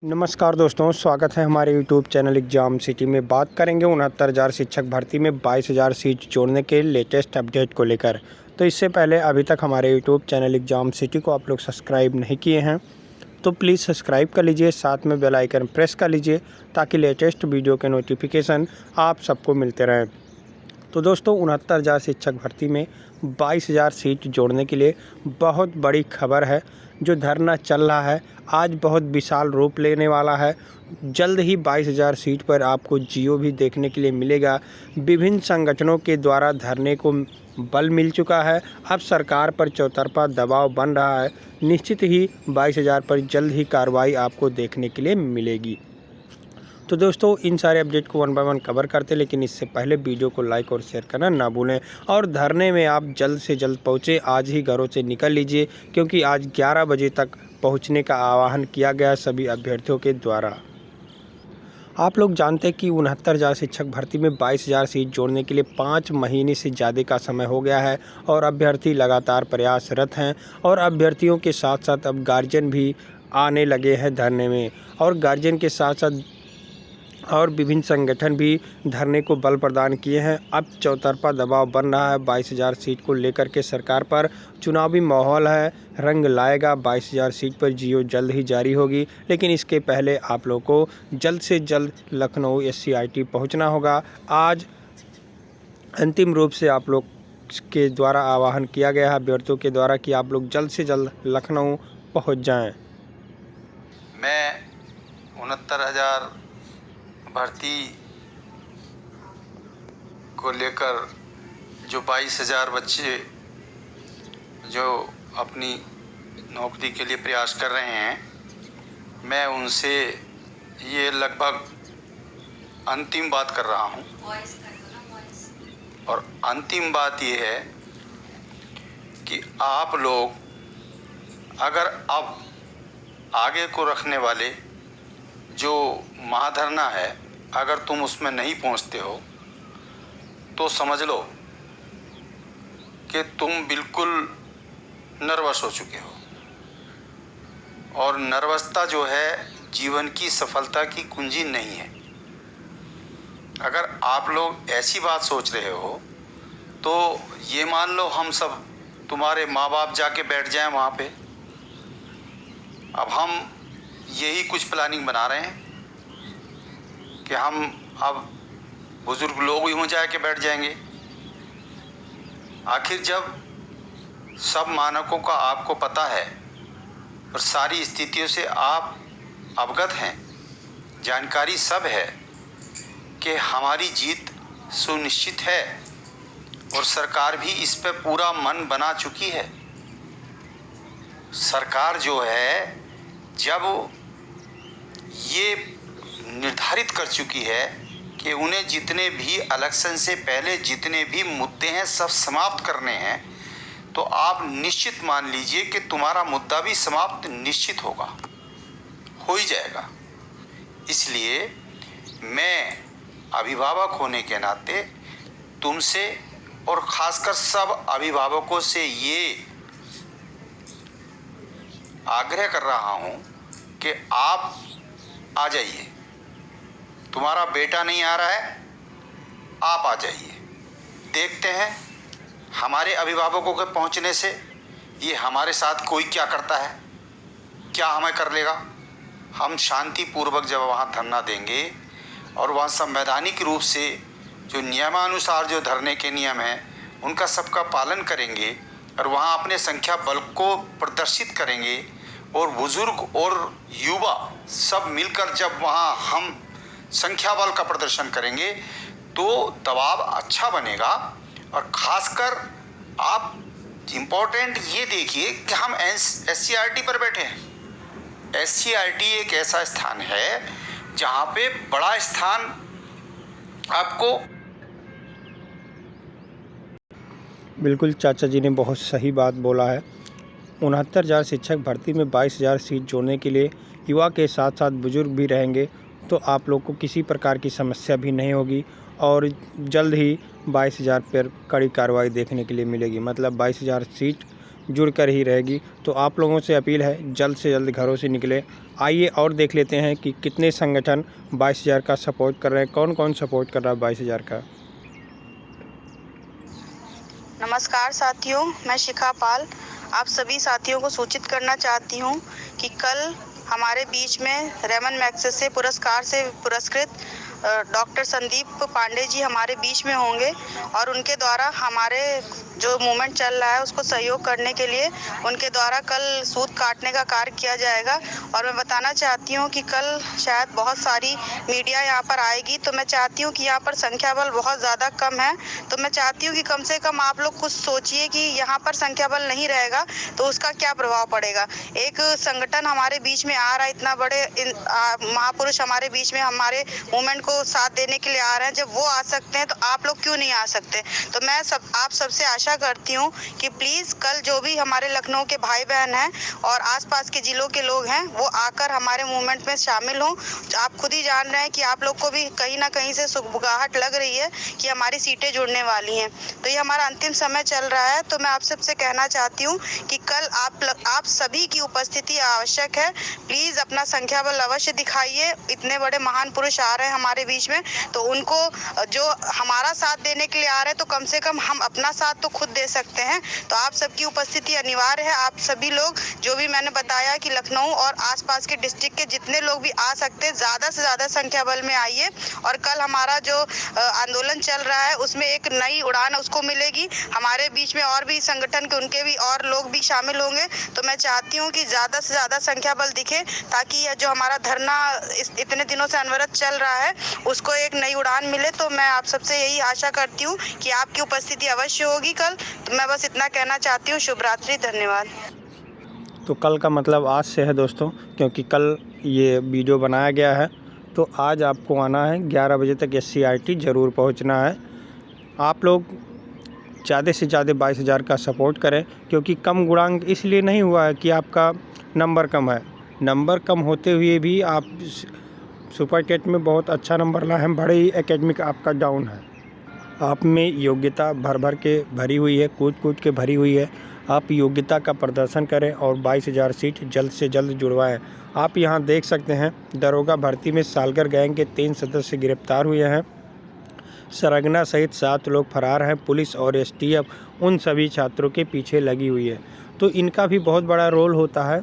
नमस्कार दोस्तों, स्वागत है हमारे यूट्यूब चैनल एग्ज़ाम सिटी में। बात करेंगे 69,000 शिक्षक भर्ती में 22,000 सीट जोड़ने के लेटेस्ट अपडेट को लेकर। तो इससे पहले अभी तक हमारे यूट्यूब चैनल एग्ज़ाम सिटी को आप लोग सब्सक्राइब नहीं किए हैं तो प्लीज़ सब्सक्राइब कर लीजिए, साथ में बेल आइकन प्रेस कर लीजिए ताकि लेटेस्ट वीडियो के नोटिफिकेशन आप सबको मिलते रहें। तो दोस्तों 69,000 शिक्षक भर्ती में 22,000 सीट जोड़ने के लिए बहुत बड़ी खबर है। जो धरना चल रहा है आज बहुत विशाल रूप लेने वाला है। जल्द ही 22,000 सीट पर आपको जियो भी देखने के लिए मिलेगा। विभिन्न संगठनों के द्वारा धरने को बल मिल चुका है। अब सरकार पर चौतरफा दबाव बन रहा है। निश्चित ही 22,000 पर जल्द ही कार्रवाई आपको देखने के लिए मिलेगी। तो दोस्तों इन सारे अपडेट को वन बाय वन कवर करते, लेकिन इससे पहले वीडियो को लाइक और शेयर करना ना भूलें। और धरने में आप जल्द से जल्द पहुँचे, आज ही घरों से निकल लीजिए क्योंकि आज 11 बजे तक पहुँचने का आह्वान किया गया सभी अभ्यर्थियों के द्वारा। आप लोग जानते हैं कि 69,000 शिक्षक भर्ती में 22,000 सीट जोड़ने के लिए 5 महीने से ज़्यादा का समय हो गया है और अभ्यर्थी लगातार प्रयासरत हैं। और अभ्यर्थियों के साथ साथ अब गार्जियन भी आने लगे हैं धरने में, और गार्जियन के साथ साथ और विभिन्न संगठन भी धरने को बल प्रदान किए हैं। अब चौतरफा दबाव बन रहा है 22,000 सीट को लेकर के सरकार पर। चुनावी माहौल है, रंग लाएगा। 22,000 सीट पर जियो जल्द ही जारी होगी, लेकिन इसके पहले आप लोग को जल्द से जल्द लखनऊ SCIT पहुंचना होगा। आज अंतिम रूप से आप लोग के द्वारा आह्वान किया गया है अभ्यर्थियों के द्वारा कि आप लोग जल्द से जल्द लखनऊ पहुँच जाएँ। मैं 69,000 भर्ती को लेकर जो 22,000 बच्चे जो अपनी नौकरी के लिए प्रयास कर रहे हैं, मैं उनसे ये लगभग अंतिम बात कर रहा हूँ। और अंतिम बात ये है कि आप लोग अगर अब आगे को रखने वाले जो महाधरना है, अगर तुम उसमें नहीं पहुंचते हो तो समझ लो कि तुम बिल्कुल नर्वस हो चुके हो। और नर्वसता जो है जीवन की सफलता की कुंजी नहीं है। अगर आप लोग ऐसी बात सोच रहे हो तो ये मान लो हम सब तुम्हारे माँ बाप जाके बैठ जाएं वहाँ पे। अब हम यही कुछ प्लानिंग बना रहे हैं कि हम अब बुजुर्ग लोग ही वहाँ जाके बैठ जाएंगे। आखिर जब सब मानकों का आपको पता है और सारी स्थितियों से आप अवगत हैं, जानकारी सब है कि हमारी जीत सुनिश्चित है और सरकार भी इस पे पूरा मन बना चुकी है। सरकार जो है जब ये निर्धारित कर चुकी है कि उन्हें जितने भी इलेक्शन से पहले जितने भी मुद्दे हैं सब समाप्त करने हैं, तो आप निश्चित मान लीजिए कि तुम्हारा मुद्दा भी समाप्त निश्चित होगा, हो ही जाएगा। इसलिए मैं अभिभावक होने के नाते तुमसे और ख़ासकर सब अभिभावकों से ये आग्रह कर रहा हूँ कि आप आ जाइए। तुम्हारा बेटा नहीं आ रहा है, आप आ जाइए। देखते हैं हमारे अभिभावकों के पहुँचने से ये हमारे साथ कोई क्या करता है, क्या हमें कर लेगा। हम शांतिपूर्वक जब वहाँ धरना देंगे और वहाँ संवैधानिक रूप से जो नियमानुसार जो धरने के नियम हैं उनका सबका पालन करेंगे और वहाँ अपने संख्या बल को प्रदर्शित करेंगे, और बुजुर्ग और युवा सब मिलकर जब वहाँ हम संख्या बल का प्रदर्शन करेंगे तो दबाव अच्छा बनेगा। और ख़ासकर आप इम्पोर्टेंट ये देखिए कि हम SCIT पर बैठे हैं। SCIT एक ऐसा स्थान है जहाँ पे बड़ा स्थान आपको। बिल्कुल चाचा जी ने बहुत सही बात बोला है। 69,000 शिक्षक भर्ती में 22,000 सीट जोड़ने के लिए युवा के साथ साथ बुजुर्ग भी रहेंगे, तो आप लोग को किसी प्रकार की समस्या भी नहीं होगी और जल्द ही 22,000 पर कड़ी कार्रवाई देखने के लिए मिलेगी। मतलब 22,000 सीट जुड़कर ही रहेगी। तो आप लोगों से अपील है जल्द से जल्द घरों से निकले। आइए और देख लेते हैं कि कितने संगठन 22,000 का सपोर्ट कर रहे हैं, कौन कौन सपोर्ट कर रहा है 22,000 का। नमस्कार साथियों, मैं शिखा पाल आप सभी साथियों को सूचित करना चाहती हूँ कि कल हमारे बीच में रेमन मैग्सेसे पुरस्कार से पुरस्कृत डॉक्टर संदीप पांडे जी हमारे बीच में होंगे और उनके द्वारा हमारे जो मूवमेंट चल रहा है उसको सहयोग करने के लिए उनके द्वारा कल सूत काटने का कार्य किया जाएगा। और मैं बताना चाहती हूँ कि कल शायद बहुत सारी मीडिया यहाँ पर आएगी, तो मैं चाहती हूँ कि यहाँ पर संख्या बल बहुत ज़्यादा कम है, तो मैं चाहती हूँ कि कम से कम आप लोग कुछ सोचिए कि यहाँ पर संख्या बल नहीं रहेगा तो उसका क्या प्रभाव पड़ेगा। एक संगठन हमारे बीच में आ रहा है, इतना बड़े महापुरुष हमारे बीच में हमारे मूवमेंट को साथ देने के लिए आ रहे हैं, जब वो आ सकते हैं तो आप लोग क्यों नहीं आ सकते। तो मैं आप सबसे आशा करती हूँ कि प्लीज़ कल जो भी हमारे लखनऊ के भाई बहन हैं और आसपास के ज़िलों के लोग हैं वो आकर हमारे मूवमेंट में शामिल हों। आप खुद ही जान रहे हैं कि आप लोग को भी कहीं ना कहीं से सुगबुगाहट लग रही है कि हमारी सीटें जुड़ने वाली हैं। तो ये हमारा अंतिम समय चल रहा है, तो मैं आप सबसे कहना चाहती हूँ कि कल आप सभी की उपस्थिति आवश्यक है। प्लीज़ अपना संख्या बल अवश्य दिखाइए। इतने बड़े महान पुरुष आ रहे हैं हमारे बीच में, तो उनको जो हमारा साथ देने के लिए आ रहे हैं तो कम से कम हम अपना साथ तो खुद दे सकते हैं। तो आप सबकी उपस्थिति अनिवार्य है। आप सभी लोग जो भी मैंने बताया कि लखनऊ और आसपास के डिस्ट्रिक्ट के जितने लोग भी आ सकते हैं ज़्यादा से ज़्यादा संख्या बल में आइए। और कल हमारा जो आंदोलन चल रहा है उसमें एक नई उड़ान उसको मिलेगी। हमारे बीच में और भी संगठन के उनके भी और लोग भी शामिल होंगे। तो मैं चाहती हूँ कि ज़्यादा से ज़्यादा संख्या बल दिखे ताकि यह जो हमारा धरना इतने दिनों से अनवरत चल रहा है उसको एक नई उड़ान मिले। तो मैं आप सबसे यही आशा करती हूँ कि आपकी उपस्थिति अवश्य होगी कल। तो मैं बस इतना कहना चाहती हूँ। शुभ रात्रि, धन्यवाद। तो कल का मतलब आज से है दोस्तों, क्योंकि कल ये वीडियो बनाया गया है। तो आज आपको आना है 11 बजे तक SCRT ज़रूर पहुंचना है। आप लोग ज़्यादा से ज़्यादा 22,000 का सपोर्ट करें, क्योंकि कम गुणांक इसलिए नहीं हुआ है कि आपका नंबर कम है। नंबर कम होते हुए भी आप सुपर टेट में बहुत अच्छा नंबर लाए हैं, बड़े ही एकेडमिक आपका डाउन है। आप में योग्यता भर के भरी हुई है, कूद के भरी हुई है। आप योग्यता का प्रदर्शन करें और 22,000 सीट जल्द से जल्द जुड़वाएं। आप यहां देख सकते हैं दरोगा भर्ती में सालगर गैंग के 3 सदस्य गिरफ्तार हुए हैं। सरगना सहित 7 लोग फरार हैं। पुलिस और STF उन सभी छात्रों के पीछे लगी हुई है। तो इनका भी बहुत बड़ा रोल होता है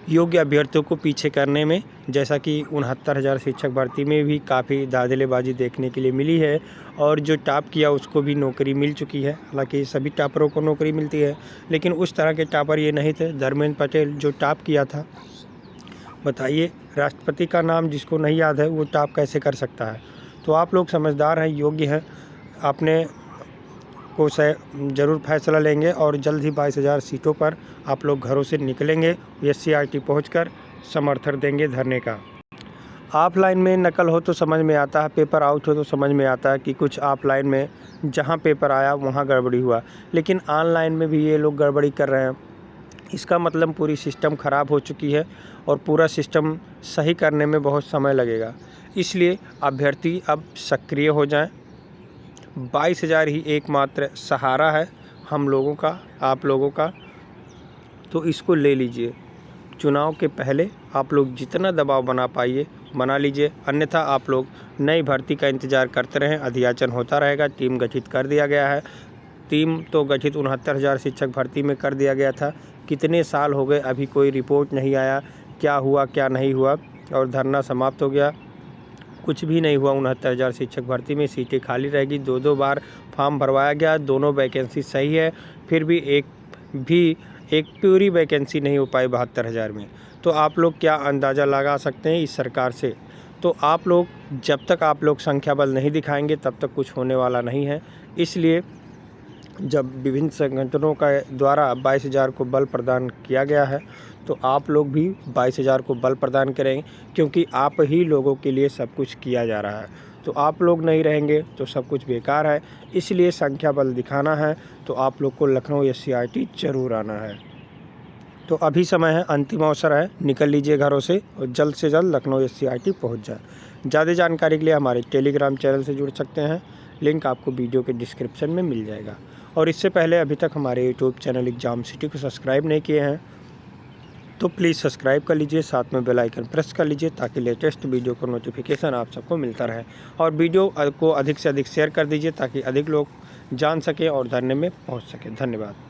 योग्य अभ्यर्थियों को पीछे करने में। जैसा कि 69,000 शिक्षक भर्ती में भी काफ़ी धांधलेबाजी देखने के लिए मिली है और जो टॉप किया उसको भी नौकरी मिल चुकी है। हालांकि सभी टॉपरों को नौकरी मिलती है, लेकिन उस तरह के टॉपर ये नहीं थे। धर्मेंद्र पटेल जो टॉप किया था, बताइए राष्ट्रपति का नाम जिसको नहीं याद है वो टॉप कैसे कर सकता है। तो आप लोग समझदार हैं, योग्य हैं, अपने को ज़रूर फैसला लेंगे और जल्द ही 22,000 सीटों पर आप लोग घरों से निकलेंगे। SCRT पहुंचकर समर्थन देंगे धरने का। ऑफलाइन में नकल हो तो समझ में आता है, पेपर आउट हो तो समझ में आता है कि कुछ ऑफलाइन में जहां पेपर आया वहां गड़बड़ी हुआ, लेकिन ऑनलाइन में भी ये लोग गड़बड़ी कर रहे हैं। इसका मतलब पूरी सिस्टम ख़राब हो चुकी है और पूरा सिस्टम सही करने में बहुत समय लगेगा। इसलिए अभ्यर्थी अब सक्रिय हो जाएं। 22,000 ही एकमात्र सहारा है हम लोगों का, आप लोगों का। तो इसको ले लीजिए। चुनाव के पहले आप लोग जितना दबाव बना लीजिए, अन्यथा आप लोग नई भर्ती का इंतज़ार करते रहें। अध्याचन होता रहेगा। टीम गठित कर दिया गया है। टीम तो गठित 69,000 शिक्षक भर्ती में कर दिया गया था। कितने साल हो गए, अभी कोई रिपोर्ट नहीं आया, क्या हुआ क्या नहीं हुआ, और धरना समाप्त हो गया। कुछ भी नहीं हुआ। 69,000 शिक्षक भर्ती में सीटें खाली रहेगी। 2 बार फॉर्म भरवाया गया, दोनों वैकेंसी सही है, फिर भी एक पूरी वैकेंसी नहीं हो पाई 72,000 में। तो आप लोग क्या अंदाज़ा लगा सकते हैं इस सरकार से। तो आप लोग जब तक आप लोग संख्या बल नहीं दिखाएंगे तब तक कुछ होने वाला नहीं है। इसलिए जब विभिन्न संगठनों का द्वारा 22,000 को बल प्रदान किया गया है तो आप लोग भी 22,000 को बल प्रदान करें, क्योंकि आप ही लोगों के लिए सब कुछ किया जा रहा है। तो आप लोग नहीं रहेंगे तो सब कुछ बेकार है। इसलिए संख्या बल दिखाना है तो आप लोग को लखनऊ SCRT जरूर आना है। तो अभी समय है, अंतिम अवसर है, निकल लीजिए घरों से और जल्द से जल्द लखनऊ SCRT पहुंच जाए। ज़्यादा जानकारी के लिए हमारे टेलीग्राम चैनल से जुड़ सकते हैं। लिंक आपको वीडियो के डिस्क्रिप्शन में मिल जाएगा। और इससे पहले अभी तक हमारे यूट्यूब चैनल एग्जाम सिटी को सब्सक्राइब नहीं किए हैं तो प्लीज़ सब्सक्राइब कर लीजिए, साथ में बेल आइकन प्रेस कर लीजिए ताकि लेटेस्ट वीडियो का नोटिफिकेशन आप सबको मिलता रहे। और वीडियो को अधिक से अधिक शेयर कर दीजिए ताकि अधिक लोग जान सकें और जानने में पहुंच सकें। धन्यवाद।